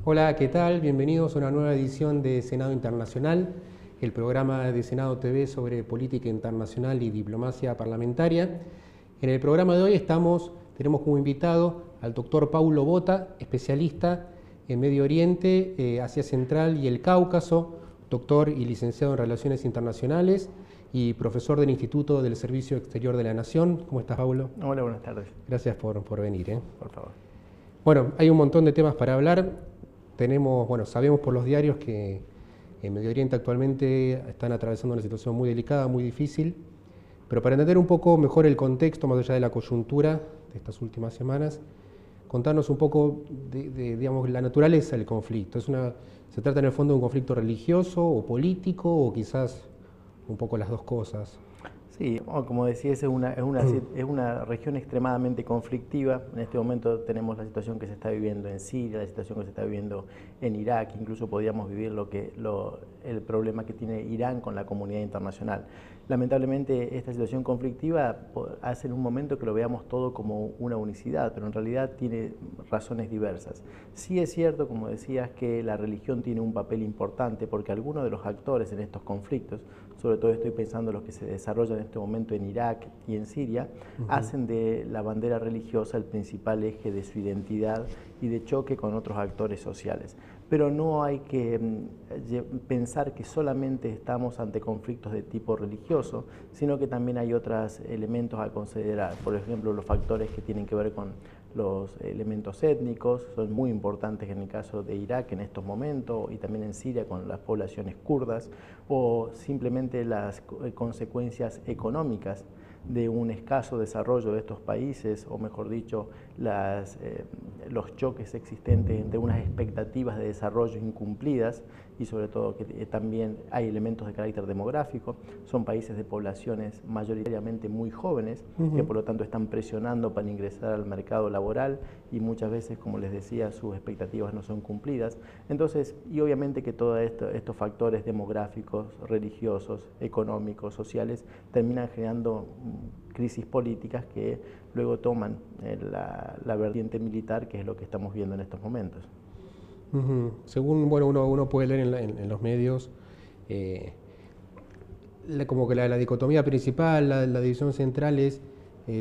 Hola, ¿qué tal? Bienvenidos a una nueva edición de Senado Internacional, el programa de Senado TV sobre política internacional y diplomacia parlamentaria. En el programa de hoy tenemos como invitado al doctor Paulo Botta, especialista en Medio Oriente, Asia Central y el Cáucaso, doctor y licenciado en Relaciones Internacionales y profesor del Instituto del Servicio Exterior de la Nación. ¿Cómo estás, Paulo? Hola, buenas tardes. Gracias por venir. Por favor. Bueno, hay un montón de temas para hablar. Sabemos por los diarios que en Medio Oriente actualmente están atravesando una situación muy delicada, muy difícil, pero para entender un poco mejor el contexto, más allá de la coyuntura de estas últimas semanas, contarnos un poco digamos, la naturaleza del conflicto. ¿Se trata en el fondo de un conflicto religioso o político o quizás un poco las dos cosas? Sí, como decías, es una región extremadamente conflictiva. En este momento tenemos la situación que se está viviendo en Siria, la situación que se está viviendo en Irak, incluso podríamos vivir el problema que tiene Irán con la comunidad internacional. Lamentablemente esta situación conflictiva hace en un momento que lo veamos todo como una unicidad, pero en realidad tiene razones diversas. Sí es cierto, como decías, que la religión tiene un papel importante porque algunos de los actores en estos conflictos, sobre todo estoy pensando en los que se desarrollan en este momento en Irak y en Siria, hacen de la bandera religiosa el principal eje de su identidad y de choque con otros actores sociales. Pero no hay que pensar que solamente estamos ante conflictos de tipo religioso, sino que también hay otros elementos a considerar. Por ejemplo, los factores que tienen que ver con los elementos étnicos son muy importantes en el caso de Irak en estos momentos y también en Siria con las poblaciones kurdas, o simplemente las consecuencias económicas de un escaso desarrollo de estos países, o mejor dicho, los choques existentes entre unas expectativas de desarrollo incumplidas y sobre todo que también hay elementos de carácter demográfico. Son países de poblaciones mayoritariamente muy jóvenes que por lo tanto están presionando para ingresar al mercado laboral y muchas veces, como les decía, sus expectativas no son cumplidas. Entonces, y obviamente que todos estos factores demográficos, religiosos, económicos, sociales, terminan generando crisis políticas que luego toman la vertiente militar, que es lo que estamos viendo en estos momentos. Según uno puede leer en los medios, como que la dicotomía principal, la división central es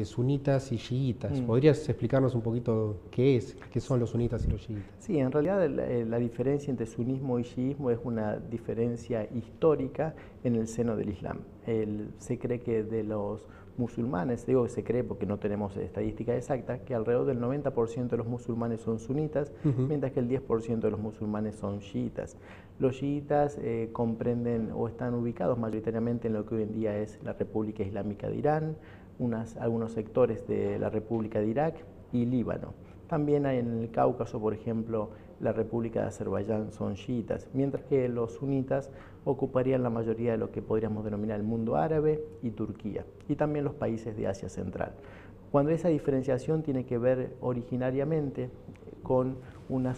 sunitas y chiitas. ¿Podrías explicarnos un poquito qué son los sunitas y los chiitas? Sí, en realidad la diferencia entre sunismo y chiismo es una diferencia histórica en el seno del Islam. Se cree que de los musulmanes, digo que se cree porque no tenemos estadísticas exactas, que alrededor del 90% de los musulmanes son sunitas, mientras que el 10% de los musulmanes son chiitas. Los chiitas comprenden o están ubicados mayoritariamente en lo que hoy en día es la República Islámica de Irán, algunos sectores de la República de Irak y Líbano. También hay en el Cáucaso, por ejemplo, la República de Azerbaiyán son chiitas, mientras que los sunitas ocuparían la mayoría de lo que podríamos denominar el mundo árabe y Turquía, y también los países de Asia Central. Cuando esa diferenciación tiene que ver originariamente con la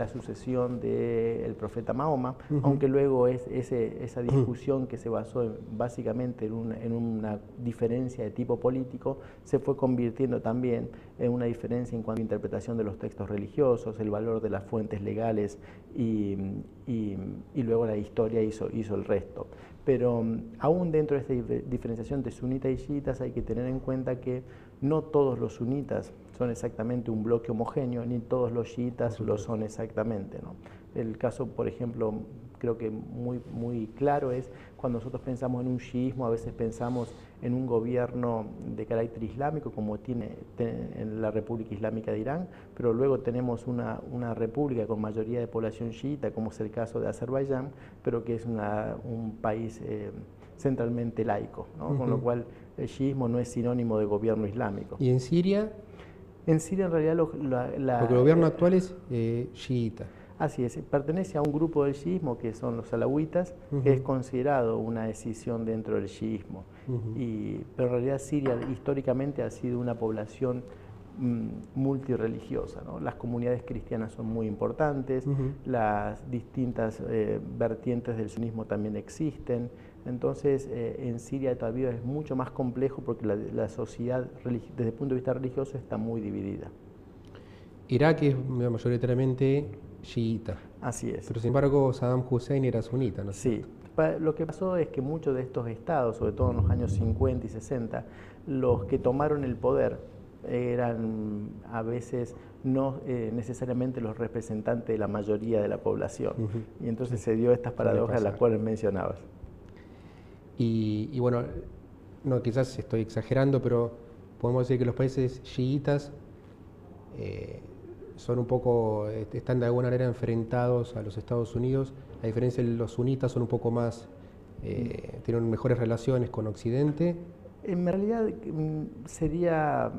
sucesión del profeta Mahoma, aunque luego esa discusión que se basó básicamente en una diferencia de tipo político, se fue convirtiendo también en una diferencia en cuanto a interpretación de los textos religiosos, el valor de las fuentes legales y luego la historia hizo el resto. Pero aún dentro de esta diferenciación de sunitas y chiitas hay que tener en cuenta que no todos los sunitas son exactamente un bloque homogéneo, ni todos los chiitas lo son exactamente, ¿no? El caso, por ejemplo, creo que muy claro es cuando nosotros pensamos en un chiismo, a veces pensamos en un gobierno de carácter islámico como tiene en la República Islámica de Irán, pero luego tenemos una república con mayoría de población chiita, como es el caso de Azerbaiyán, pero que es un país centralmente laico, ¿no? Con lo cual el chiismo no es sinónimo de gobierno islámico. ¿Y en Siria? En Siria en realidad porque el gobierno actual es chiita. Así es, pertenece a un grupo del chiismo que son los alawitas, que es considerado una escisión dentro del chiismo. Pero en realidad Siria históricamente ha sido una población multireligiosa, ¿no? Las comunidades cristianas son muy importantes, las distintas vertientes del sunismo también existen. Entonces en Siria todavía es mucho más complejo porque la sociedad desde el punto de vista religioso está muy dividida. Irak es mayoritariamente chiita. Así es. Pero sin embargo Saddam Hussein era sunita, ¿no es Sí. cierto? Lo que pasó es que muchos de estos estados, sobre todo en los años 50 y 60, los que tomaron el poder eran a veces no necesariamente los representantes de la mayoría de la población. Y entonces se dio estas paradojas a las cuales mencionabas. Y bueno, no, quizás estoy exagerando, pero podemos decir que los países chiitas son un poco, están de alguna manera enfrentados a los Estados Unidos, a diferencia de los sunitas son un poco más, tienen mejores relaciones con Occidente. En realidad sería,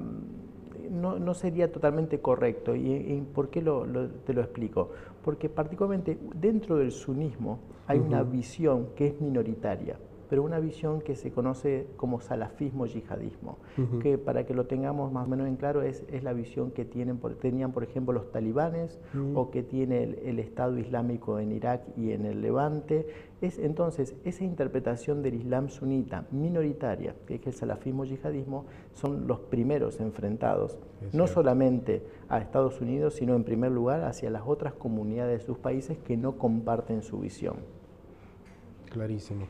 no sería totalmente correcto. ¿Y por qué te lo explico? Porque particularmente dentro del sunismo hay una visión que es minoritaria, pero una visión que se conoce como salafismo yihadismo, que para que lo tengamos más o menos en claro es la visión que tenían por ejemplo los talibanes o que tiene el Estado Islámico en Irak y en el Levante. Entonces esa interpretación del Islam sunita minoritaria, que es el salafismo yihadismo, son los primeros enfrentados, no solamente a Estados Unidos, sino en primer lugar hacia las otras comunidades de sus países que no comparten su visión. Clarísimo.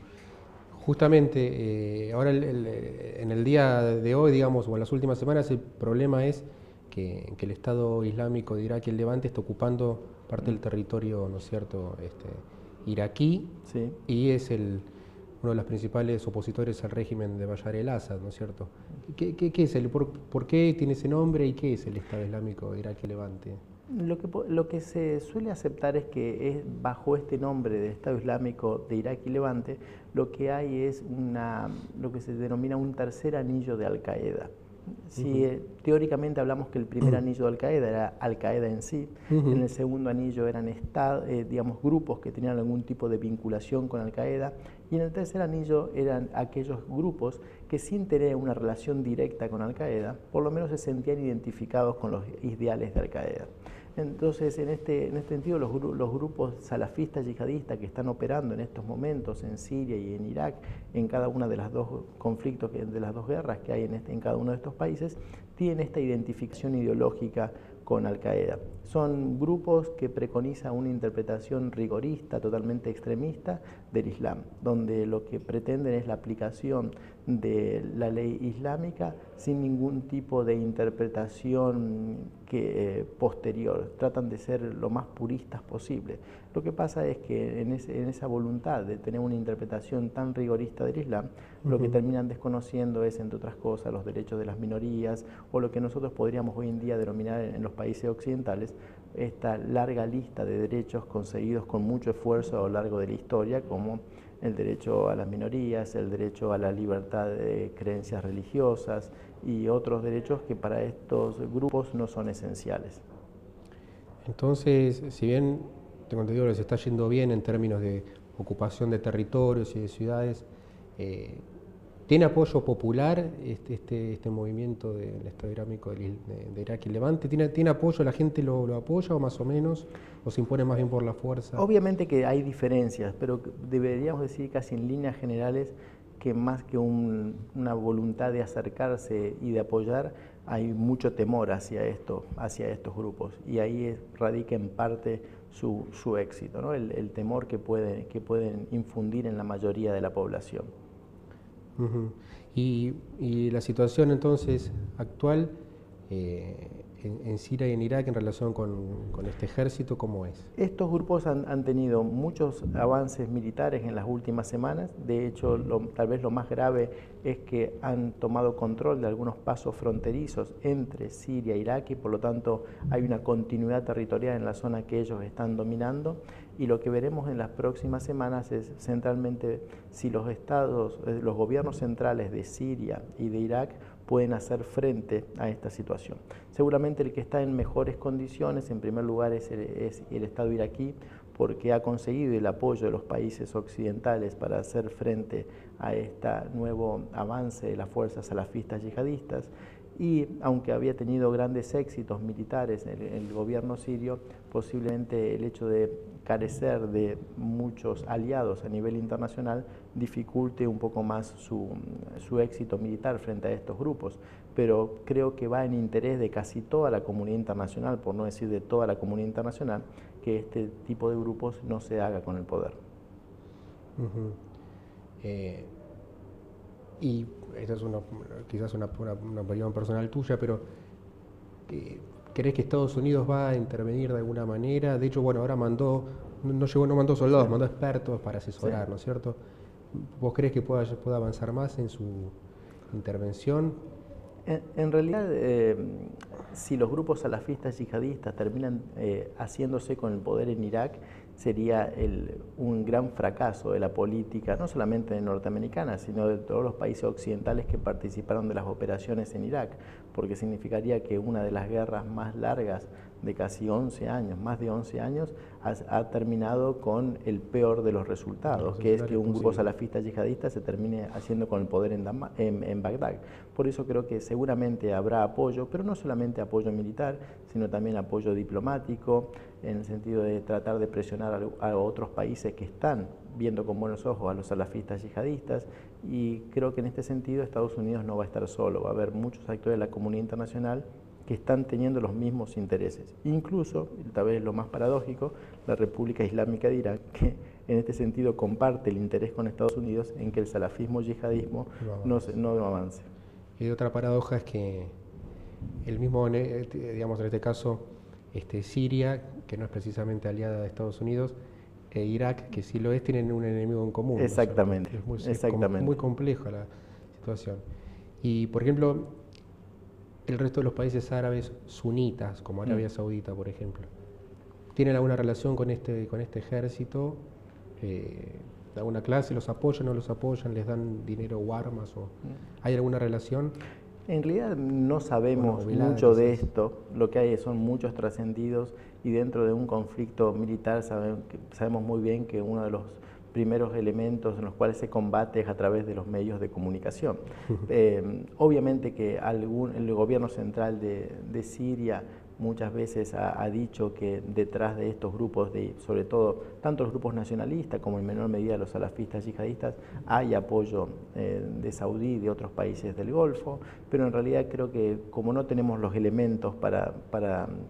Justamente, ahora en el día de hoy, digamos, o en las últimas semanas, el problema es que el Estado Islámico de Irak y el Levante está ocupando parte del territorio, ¿no es cierto?, iraquí, sí. Y es uno de los principales opositores al régimen de Bashar el-Assad, ¿no es cierto? ¿Qué es por qué tiene ese nombre y qué es el Estado Islámico de Irak y Levante? Lo que se suele aceptar es que bajo este nombre de Estado Islámico de Irak y Levante, lo que hay es lo que se denomina un tercer anillo de Al-Qaeda. Si teóricamente hablamos que el primer anillo de Al-Qaeda era Al-Qaeda en sí, en el segundo anillo eran digamos, grupos que tenían algún tipo de vinculación con Al-Qaeda, y en el tercer anillo eran aquellos grupos que sin tener una relación directa con Al-Qaeda, por lo menos se sentían identificados con los ideales de Al-Qaeda. Entonces, en este sentido, los grupos salafistas yihadistas que están operando en estos momentos en Siria y en Irak, en cada una de las dos conflictos, de las dos guerras que hay en cada uno de estos países, tienen esta identificación ideológica con Al-Qaeda. Son grupos que preconizan una interpretación rigorista, totalmente extremista del Islam, donde lo que pretenden es la aplicación de la ley islámica sin ningún tipo de interpretación posterior. Tratan de ser lo más puristas posible. Lo que pasa es que en esa voluntad de tener una interpretación tan rigorista del Islam, lo que terminan desconociendo es, entre otras cosas, los derechos de las minorías o lo que nosotros podríamos hoy en día denominar en los países occidentales esta larga lista de derechos conseguidos con mucho esfuerzo a lo largo de la historia, como el derecho a las minorías, el derecho a la libertad de creencias religiosas y otros derechos que para estos grupos no son esenciales. Entonces, si bien tengo entendido que les está yendo bien en términos de ocupación de territorios y de ciudades, ¿tiene apoyo popular este movimiento del Estado Islámico de Irak y Levante? ¿Tiene apoyo? ¿La gente lo apoya o más o menos? ¿O se impone más bien por la fuerza? Obviamente que hay diferencias, pero deberíamos decir casi en líneas generales que más que una voluntad de acercarse y de apoyar, hay mucho temor hacia estos grupos. Y ahí radica en parte su éxito, ¿no? El temor que pueden infundir en la mayoría de la población. Y la situación entonces actual en Siria y en Irak en relación con este ejército, ¿cómo es? Estos grupos han tenido muchos avances militares en las últimas semanas. De hecho, tal vez lo más grave es que han tomado control de algunos pasos fronterizos entre Siria e Irak y por lo tanto hay una continuidad territorial en la zona que ellos están dominando. Y lo que veremos en las próximas semanas es centralmente si los gobiernos centrales de Siria y de Irak pueden hacer frente a esta situación. Seguramente el que está en mejores condiciones, en primer lugar, es el Estado iraquí, porque ha conseguido el apoyo de los países occidentales para hacer frente a este nuevo avance de las fuerzas salafistas yihadistas. Y aunque había tenido grandes éxitos militares el gobierno sirio, posiblemente el hecho de carecer de muchos aliados a nivel internacional dificulte un poco más su éxito militar frente a estos grupos. Pero creo que va en interés de casi toda la comunidad internacional, por no decir de toda la comunidad internacional, que este tipo de grupos no se haga con el poder. Y esta es quizás una opinión personal tuya, pero ¿crees que Estados Unidos va a intervenir de alguna manera? De hecho, bueno, ahora no mandó soldados, mandó expertos para asesorar, ¿no es cierto? ¿Vos crees que pueda avanzar más en su intervención? En realidad, si los grupos salafistas yihadistas terminan haciéndose con el poder en Irak, sería un gran fracaso de la política, no solamente norteamericana, sino de todos los países occidentales que participaron de las operaciones en Irak, porque significaría que una de las guerras más largas de casi 11 años, más de 11 años, ha terminado con el peor de los resultados, que es que un grupo salafista yihadista se termine haciendo con el poder en Bagdad. Por eso creo que seguramente habrá apoyo, pero no solamente apoyo militar, sino también apoyo diplomático, en el sentido de tratar de presionar a otros países que están viendo con buenos ojos a los salafistas yihadistas, y creo que en este sentido Estados Unidos no va a estar solo, va a haber muchos actores de la comunidad internacional que están teniendo los mismos intereses. Incluso, tal vez lo más paradójico, la República Islámica de Irak, que en este sentido comparte el interés con Estados Unidos en que el salafismo yihadismo no avance. Y otra paradoja es que el mismo, digamos en este caso, Siria, que no es precisamente aliada de Estados Unidos, e Irak, que sí lo es, tienen un enemigo en común. Exactamente. ¿No? Es muy compleja la situación. Y, por ejemplo, el resto de los países árabes sunitas, como Arabia Saudita, por ejemplo, ¿tienen alguna relación con este ejército? ¿De alguna clase? ¿Los apoyan o no los apoyan? ¿Les dan dinero o armas? ¿Hay alguna relación? En realidad no sabemos mucho de esto, lo que hay son muchos trascendidos, y dentro de un conflicto militar sabemos muy bien que uno de los primeros elementos en los cuales se combate es a través de los medios de comunicación. Obviamente que el gobierno central de Siria muchas veces ha dicho que detrás de estos grupos, sobre todo tanto los grupos nacionalistas como en menor medida los salafistas yihadistas, hay apoyo de Saudí y de otros países del Golfo, pero en realidad creo que como no tenemos los elementos para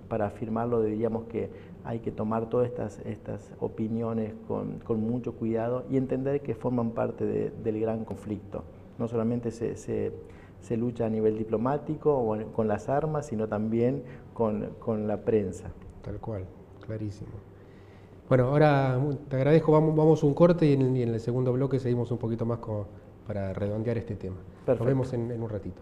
afirmarlo, diríamos que hay que tomar todas estas opiniones con mucho cuidado y entender que forman parte del gran conflicto. No solamente se lucha a nivel diplomático o con las armas, sino también con la prensa. Tal cual, clarísimo. Bueno, ahora te agradezco, vamos un corte y en el segundo bloque seguimos un poquito más para redondear este tema. Perfecto. Nos vemos en un ratito.